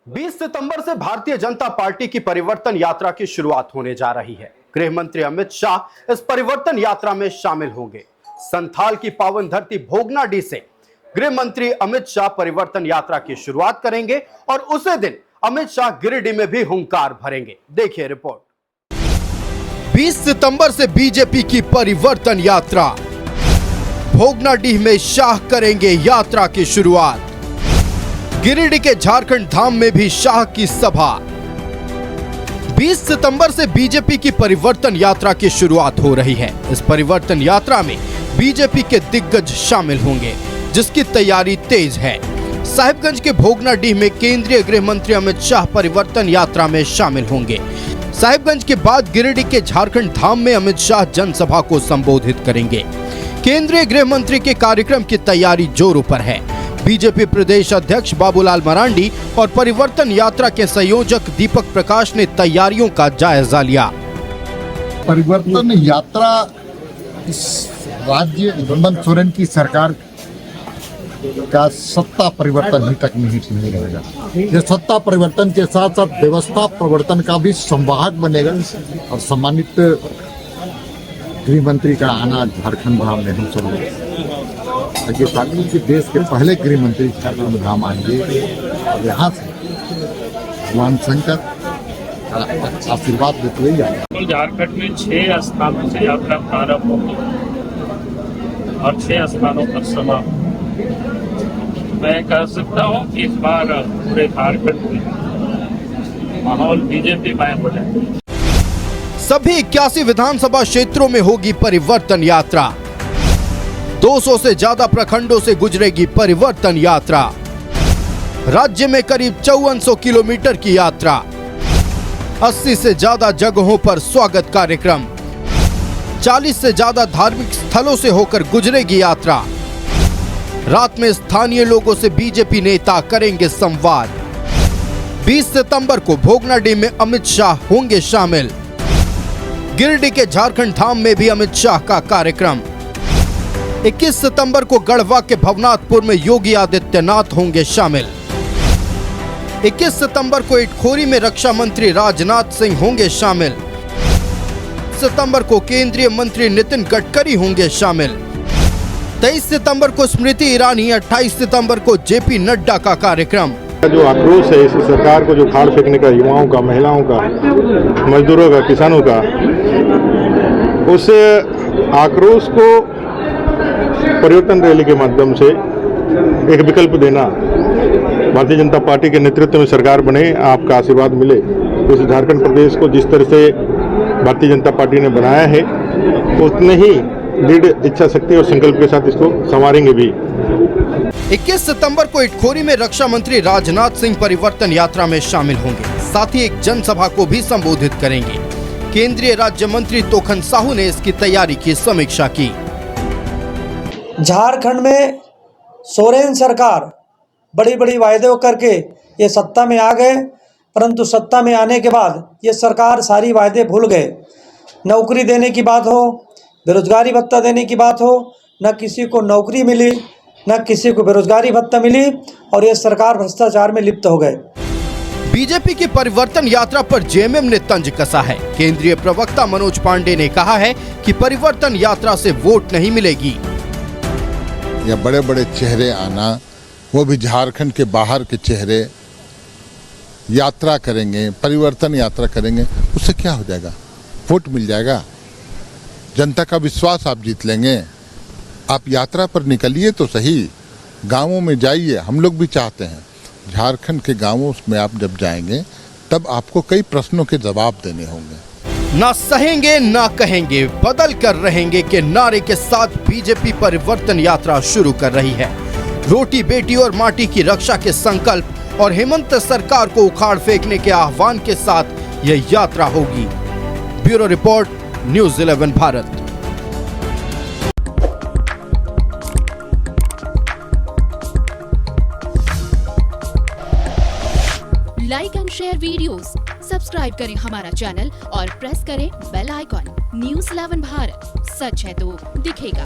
20 सितंबर से भारतीय जनता पार्टी की परिवर्तन यात्रा की शुरुआत होने जा रही है। गृह मंत्री अमित शाह इस परिवर्तन यात्रा में शामिल होंगे। संथाल की पावन धरती भोगनाडीह से गृह मंत्री अमित शाह परिवर्तन यात्रा की शुरुआत करेंगे और उसी दिन अमित शाह गिरिडीह में भी हुंकार भरेंगे। देखिए रिपोर्ट। 20 सितंबर से बीजेपी की परिवर्तन यात्रा, भोगनाडीह में शाह करेंगे यात्रा की शुरुआत। गिरिडीह के झारखंड धाम में भी शाह की सभा। 20 सितंबर से बीजेपी की परिवर्तन यात्रा की शुरुआत हो रही है। इस परिवर्तन यात्रा में बीजेपी के दिग्गज शामिल होंगे, जिसकी तैयारी तेज है। साहिबगंज के भोगनाडीह में केंद्रीय गृह मंत्री अमित शाह परिवर्तन यात्रा में शामिल होंगे। साहिबगंज के बाद गिरिडीह के झारखंड धाम में अमित शाह जनसभा को संबोधित करेंगे। केंद्रीय गृह मंत्री के कार्यक्रम की तैयारी जोरों पर है। बीजेपी प्रदेश अध्यक्ष बाबूलाल मरांडी और परिवर्तन यात्रा के संयोजक दीपक प्रकाश ने तैयारियों का जायजा लिया। परिवर्तन यात्रा इस राज्य हेमंत सोरेन की सरकार का सत्ता परिवर्तन ही तक नहीं रहेगा। ये सत्ता परिवर्तन के साथ साथ व्यवस्था परिवर्तन का भी संवाहक बनेगा और सम्मानित गृह मंत्री का आना झारखंड धाम में हम सब आगे साथी के देश के पहले गृह मंत्री झारखंड धाम आएंगे और यहाँ से भगवान शंकर आशीर्वाद देते हुए जाएंगे। झारखंड में 6 स्थानों से यात्रा प्रारंभ होगी और 6 स्थानों पर समाप्त। मैं कह सकता हूँ कि इस बार पूरे झारखंड में माहौल बीजेपी में हो जाएगा। सभी 81 विधानसभा क्षेत्रों में होगी परिवर्तन यात्रा। 200 से ज्यादा प्रखंडों से गुजरेगी परिवर्तन यात्रा। राज्य में करीब 5400 किलोमीटर की यात्रा। 80 से ज्यादा जगहों पर स्वागत कार्यक्रम। 40 से ज्यादा धार्मिक स्थलों से होकर गुजरेगी यात्रा। रात में स्थानीय लोगों से बीजेपी नेता करेंगे संवाद। 20 सितंबर को भोगनाडीह में अमित शाह होंगे शामिल। गिरिडीह के झारखंड धाम में भी अमित शाह का कार्यक्रम। 21 सितंबर को गढ़वा के भवनाथपुर में योगी आदित्यनाथ होंगे शामिल। 21 सितंबर को इटखोरी में रक्षा मंत्री राजनाथ सिंह होंगे शामिल। सितंबर को केंद्रीय मंत्री नितिन गडकरी होंगे शामिल। 23 सितंबर को स्मृति ईरानी, 28 सितंबर को जेपी नड्डा का कार्यक्रम। जो आक्रोश है इस सरकार को, जो खाड़ फेंकने का युवाओं का, महिलाओं का, मजदूरों का, किसानों का, उस आक्रोश को परिवर्तन रैली के माध्यम से एक विकल्प देना। भारतीय जनता पार्टी के नेतृत्व में सरकार बने, आपका आशीर्वाद मिले। इस झारखंड प्रदेश को जिस तरह से भारतीय जनता पार्टी ने बनाया है, उतने ही दृढ़ इच्छा शक्ति और संकल्प के साथ इसको संवारेंगे भी। 21 सितंबर को इटखोरी में रक्षा मंत्री राजनाथ सिंह परिवर्तन यात्रा में शामिल होंगे। साथ ही एक जनसभा को भी संबोधित करेंगे। केंद्रीय राज्य मंत्री तोखन साहू ने इसकी तैयारी की समीक्षा की। झारखंड में सोरेन सरकार बड़ी बड़ी वायदे करके ये सत्ता में आ गए, परंतु सत्ता में आने के बाद ये सरकार सारी वायदे भूल गए। नौकरी देने की बात हो, बेरोजगारी भत्ता देने की बात हो, न किसी को नौकरी मिली न किसी को बेरोजगारी भत्ता मिली और ये सरकार भ्रष्टाचार में लिप्त हो गए। बीजेपी की परिवर्तन यात्रा पर जेएमएम ने तंज कसा है। केंद्रीय प्रवक्ता मनोज पांडे ने कहा है कि परिवर्तन यात्रा से वोट नहीं मिलेगी। या बड़े बड़े चेहरे आना, वो भी झारखंड के बाहर के चेहरे यात्रा करेंगे, परिवर्तन यात्रा करेंगे, उससे क्या हो जाएगा? वोट मिल जाएगा, जनता का विश्वास आप जीत लेंगे। आप यात्रा पर निकलिए तो सही, गांवों में जाइए। हम लोग भी चाहते हैं झारखंड के गांवों में आप जब जाएंगे तब आपको कई प्रश्नों के जवाब देने होंगे। ना सहेंगे ना कहेंगे, बदल कर रहेंगे के नारे के साथ बीजेपी परिवर्तन यात्रा शुरू कर रही है। रोटी बेटी और माटी की रक्षा के संकल्प और हेमंत सरकार को उखाड़ फेंकने के आह्वान के साथ यह यात्रा होगी। Bureau report, news 11 Bharat. Like and share videos, subscribe करें हमारा चैनल और प्रेस करें बेल आइकॉन। न्यूज़ 11 भारत, सच है तो दिखेगा।